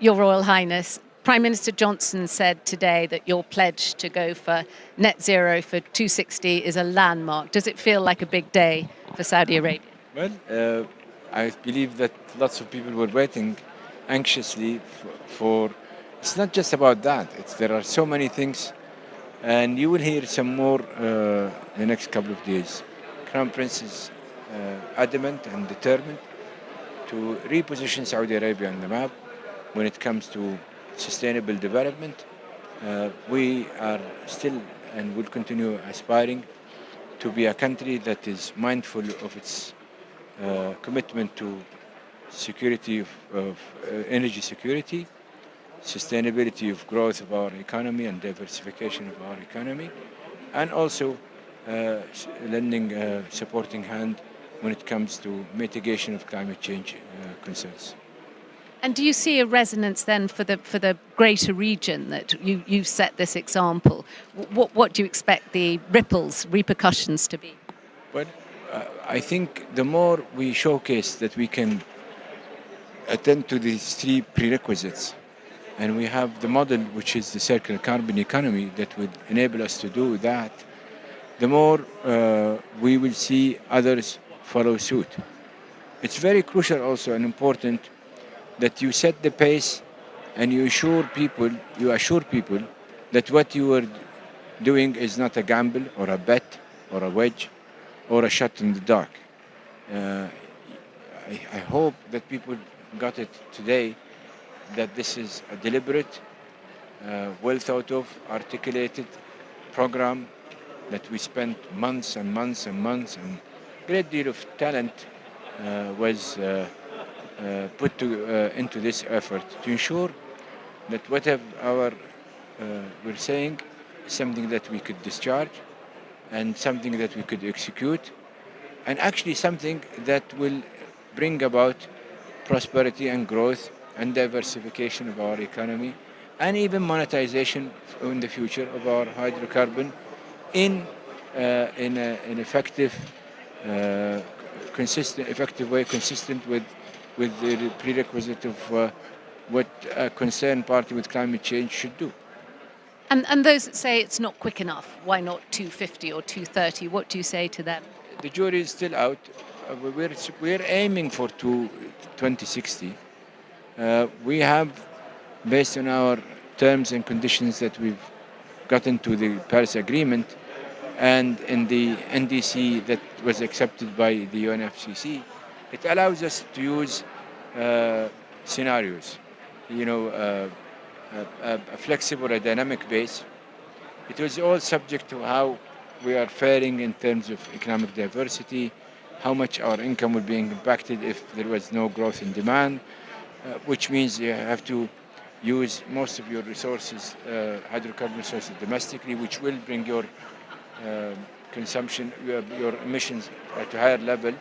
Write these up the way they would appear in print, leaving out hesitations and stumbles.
Your Royal Highness, Prime Minister Johnson said today that your pledge to go for net zero for 2060 is a landmark. Does it feel like a big day for Saudi Arabia? Well, I believe that lots of people were waiting anxiously for. It's not just about that. There are so many things, and you will hear some more the next couple of days. Crown Prince is adamant and determined to reposition Saudi Arabia on the map when it comes to sustainable development. We are still and will continue aspiring to be a country that is mindful of its commitment to security of energy security, sustainability of growth of our economy and diversification of our economy, and also lending a supporting hand when it comes to mitigation of climate change concerns. And do you see a resonance then for the greater region that you've set this example? What do you expect the repercussions to be? Well, I think the more we showcase that we can attend to these three prerequisites, and we have the model which is the circular carbon economy that would enable us to do that, the more we will see others follow suit. It's very crucial also and important that you set the pace and you assure people that what you are doing is not a gamble or a bet or a wedge or a shot in the dark. I hope that people got it today that this is a deliberate, well thought of, articulated program that we spent months and months and months, and a great deal of talent was put into this effort to ensure that whatever we're saying is something that we could discharge and something that we could execute, and actually something that will bring about prosperity and growth and diversification of our economy, and even monetization in the future of our hydrocarbon in an effective way, consistent with the prerequisite of what a concerned party with climate change should do. And those that say it's not quick enough, why not 250 or 230? What do you say to them? The jury is still out. We're aiming for 2060. We have, based on our terms and conditions that we've gotten to the Paris Agreement and in the NDC that was accepted by the UNFCCC, it allows us to use scenarios, a flexible, a dynamic base. It was all subject to how we are faring in terms of economic diversity, how much our income would be impacted if there was no growth in demand, which means you have to use most of your resources, hydrocarbon resources domestically, which will bring your consumption, your emissions at a higher level.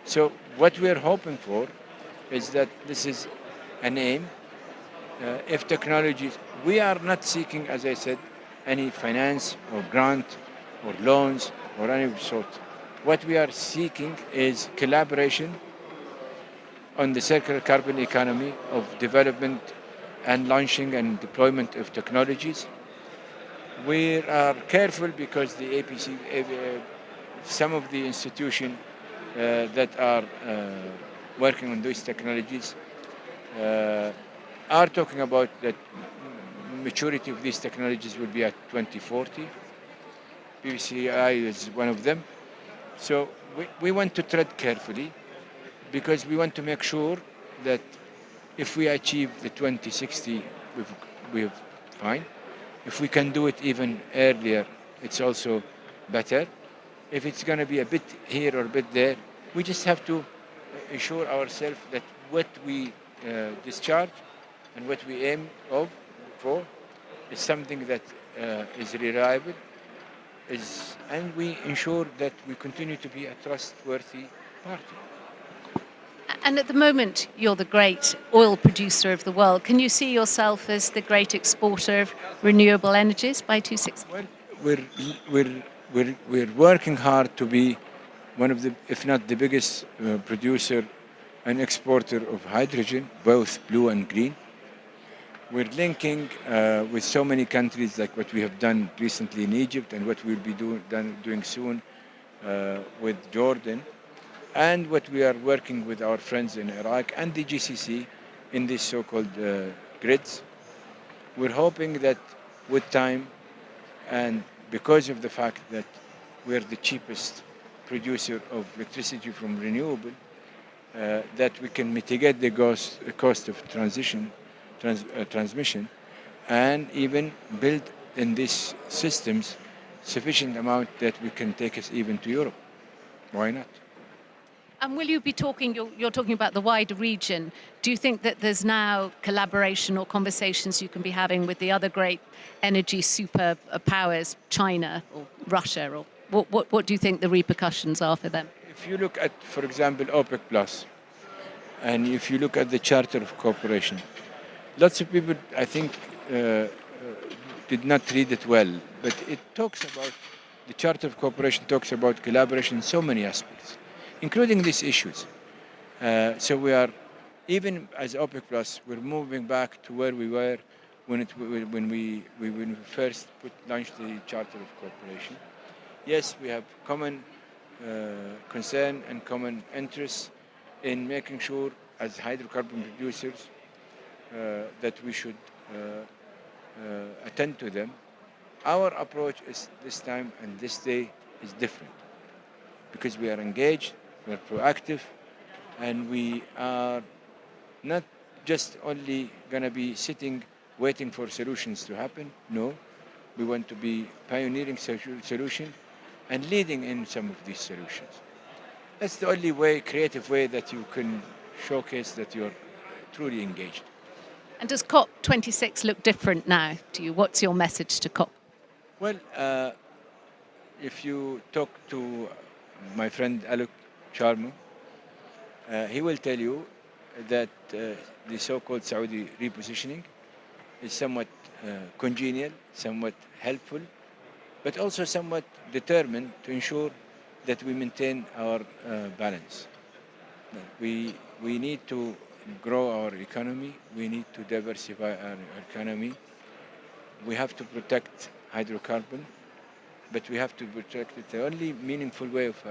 So what we are hoping for is that this is an aim. If technologies, we are not seeking, as I said, any finance or grant or loans or any sort. What we are seeking is collaboration on the circular carbon economy of development and launching and deployment of technologies. We are careful because the APC, some of the institutions that are working on these technologies are talking about that maturity of these technologies will be at 2040. PCI is one of them. So we want to tread carefully because we want to make sure that if we achieve the 2060, we're fine. If we can do it even earlier, it's also better. If it's going to be a bit here or a bit there, we just have to assure ourselves that what we discharge and what we aim for is something that is reliable, and we ensure that we continue to be a trustworthy party. And at the moment, you're the great oil producer of the world. Can you see yourself as the great exporter of renewable energies by 2060? Well, we're working hard to be one of the, if not the biggest producer and exporter of hydrogen, both blue and green. We're linking with so many countries, like what we have done recently in Egypt and what we'll be doing soon with Jordan, and what we are working with our friends in Iraq and the GCC in these so-called grids. We're hoping that with time, and because of the fact that we're the cheapest producer of electricity from renewable, that we can mitigate the cost of transmission, and even build in these systems sufficient amount that we can take us even to Europe. Why not? And will you be talking, you're talking about the wider region, do you think that there's now collaboration or conversations you can be having with the other great energy superpowers, China or Russia, or what do you think the repercussions are for them? If you look at, for example, OPEC Plus, and if you look at the Charter of Cooperation, lots of people, I think, did not read it well, but it talks about, the Charter of Cooperation talks about collaboration in so many aspects, including these issues. So we are, even as OPEC Plus, we're moving back to where we were when we first launched the Charter of Cooperation. Yes, we have common concern and common interests in making sure, as hydrocarbon producers, that we should attend to them. Our approach is this time and this day is different, because we are engaged, we are proactive, and we are not just only going to be sitting waiting for solutions to happen. No, we want to be pioneering solution and leading in some of these solutions. That's the only way, creative way, that you can showcase that you're truly engaged. And does COP26 look different now to you? What's your message to COP? Well, if you talk to my friend Alok Sharma, he will tell you that the so-called Saudi repositioning is somewhat congenial, somewhat helpful, but also somewhat determined to ensure that we maintain our balance. We need to grow our economy. We need to diversify our economy. We have to protect hydrocarbon, but we have to protect it. The only meaningful way of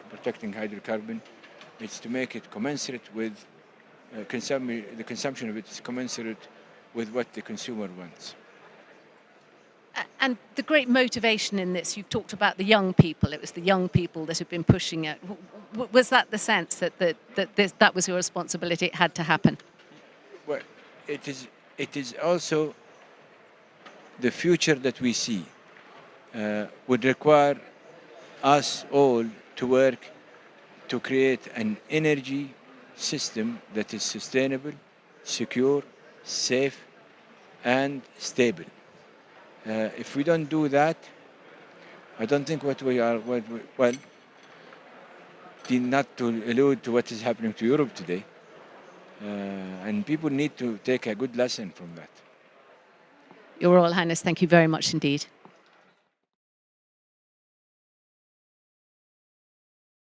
protecting hydrocarbon is to make it commensurate with the consumption of it is commensurate with what the consumer wants. And the great motivation in this, you've talked about the young people. It was the young people that have been pushing it. Was that the sense that was your responsibility? It had to happen? Well, it is also the future that we see would require us all to work to create an energy system that is sustainable, secure, safe, and stable. If we don't do that, I don't think not to allude to what is happening to Europe today, and people need to take a good lesson from that. Your Royal Highness, thank you very much indeed.